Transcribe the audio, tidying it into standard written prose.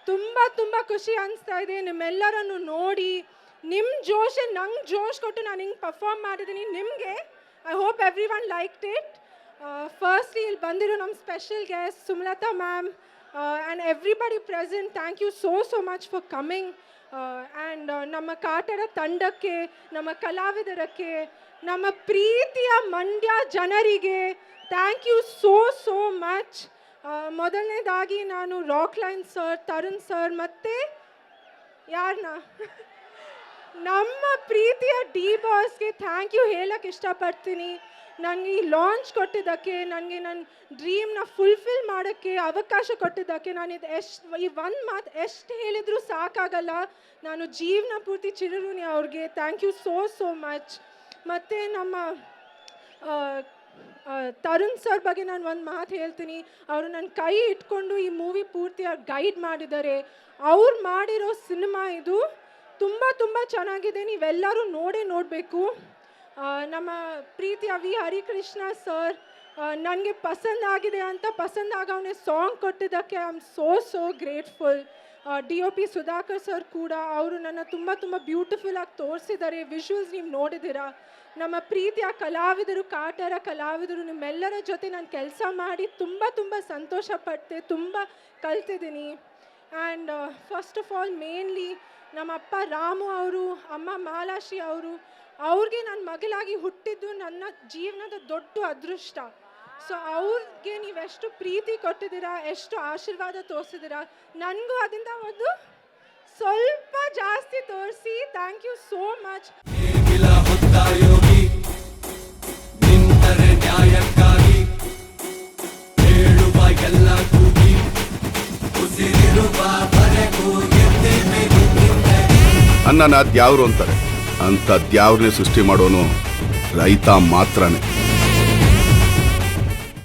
ತುಂಬ ಖುಷಿ ಅನಿಸ್ತಾ ಇದೆ ನಿಮ್ಮೆಲ್ಲರನ್ನು ನೋಡಿ. ನಿಮ್ಮ ಜೋಶೆ ನಂಗೆ ಜೋಶ್ ಕೊಟ್ಟು ನಾನು ಹಿಂಗೆ ಪರ್ಫಾರ್ಮ್ ಮಾಡಿದ್ದೀನಿ ನಿಮಗೆ. I hope everyone liked it. Firstly ಇಲ್ಲಿ ಬಂದಿರೋ ನಮ್ಮ special guest Sumalatha ma'am and everybody present, thank you so much for coming. And ನಮ್ಮ ಕಾಟರ ತಂಡಕ್ಕೆ, ನಮ್ಮ ಕಲಾವಿದರಕ್ಕೆ, ನಮ್ಮ ಪ್ರೀತಿಯ ಮಂಡ್ಯ ಜನರಿಗೆ ಥ್ಯಾಂಕ್ ಯು ಸೋ ಮಚ್. ಮೊದಲನೇದಾಗಿ ನಾನು ರಾಕ್ಲೈನ್ ಸರ್, ತರುಣ್ ಸರ್ ಮತ್ತು ಯಾರನ್ನ ನಮ್ಮ ಪ್ರೀತಿಯ ಡಿ ಬಾಸ್ಗೆ ಥ್ಯಾಂಕ್ ಯು ಹೇಳಕ್ಕೆ ಇಷ್ಟಪಡ್ತೀನಿ. ನನಗೆ ಈ ಲಾಂಚ್ ಕೊಟ್ಟಿದ್ದಕ್ಕೆ, ನನಗೆ ನನ್ನ ಡ್ರೀಮ್ನ ಫುಲ್ಫಿಲ್ ಮಾಡೋಕ್ಕೆ ಅವಕಾಶ ಕೊಟ್ಟಿದ್ದಕ್ಕೆ ನಾನು ಈ ಒಂದು ಮಾತು ಎಷ್ಟು ಹೇಳಿದರೂ ಸಾಕಾಗಲ್ಲ. ನಾನು ಜೀವನ ಪೂರ್ತಿ ಚಿರಋಣಿ ಅವ್ರಿಗೆ. Thank you so much. ಮತ್ತು ನಮ್ಮ ತರುಣ್ ಸರ್ ಬಗ್ಗೆ ನಾನು ಒಂದು ಮಾತು ಹೇಳ್ತೀನಿ. ಅವರು ನನ್ನ ಕೈ ಇಟ್ಕೊಂಡು ಈ ಮೂವಿ ಪೂರ್ತಿ ಗೈಡ್ ಮಾಡಿದ್ದಾರೆ. ಅವ್ರು ಮಾಡಿರೋ ಸಿನಿಮಾ ಇದು ತುಂಬ ಚೆನ್ನಾಗಿದೆ. ನೀವೆಲ್ಲರೂ ನೋಡಬೇಕು. ನಮ್ಮ ಪ್ರೀತಿಯ ವಿ ಹರಿಕೃಷ್ಣ ಸರ್ ನನಗೆ ಪಸಂದಾಗಿದೆ ಅಂತ ಪಸಂದಾಗವನೇ ಸಾಂಗ್ ಕೊಟ್ಟಿದ್ದಕ್ಕೆ I am so grateful. DOP Sudhakar sir ಕೂಡ ಅವರು ನನ್ನ ತುಂಬ ಬ್ಯೂಟಿಫುಲ್ಲಾಗಿ ತೋರಿಸಿದ್ದಾರೆ. ವಿಜುವಲ್ಸ್ ನೀವು ನೋಡಿದ್ದೀರಾ. ನಮ್ಮ ಪ್ರೀತಿಯ ಕಲಾವಿದರು, ಕಾಟರ ಕಲಾವಿದರು, ನಿಮ್ಮೆಲ್ಲರ ಜೊತೆ ನಾನು ಕೆಲಸ ಮಾಡಿ ತುಂಬ ಸಂತೋಷ ಪಟ್ಟೆ, ತುಂಬ ಕಲ್ತಿದ್ದೀನಿ. And first of all mainly ನಮ್ಮ ಅಪ್ಪ ರಾಮು ಅವರು, ಅಮ್ಮ ಮಾಲಾಶ್ರೀ ಅವರು, ಅವ್ರಿಗೆ ನನ್ನ ಮಗಳಾಗಿ ಹುಟ್ಟಿದ್ದು ನನ್ನ ಜೀವನದ ದೊಡ್ಡ ಅದೃಷ್ಟ. ಸೊ ಅವ್ರಿಗೆ ನೀವೆಷ್ಟು ಪ್ರೀತಿ ಕೊಟ್ಟಿದ್ದೀರಾ, ಎಷ್ಟು ಆಶೀರ್ವಾದ ತೋರಿಸಿದ್ದೀರಾ, ನನಗೂ ಅದರಿಂದ ಒಂದು ಸ್ವಲ್ಪ ಜಾಸ್ತಿ ತೋರಿಸಿ. Thank you so much. ಅನ್ನನ ದ್ಯಾವ್ರು ಅಂತಾರೆ, ಅಂತ ದ್ಯಾವ್ರನ್ನೇ ಸೃಷ್ಟಿ ಮಾಡೋನು ರೈತ ಮಾತ್ರನೇ.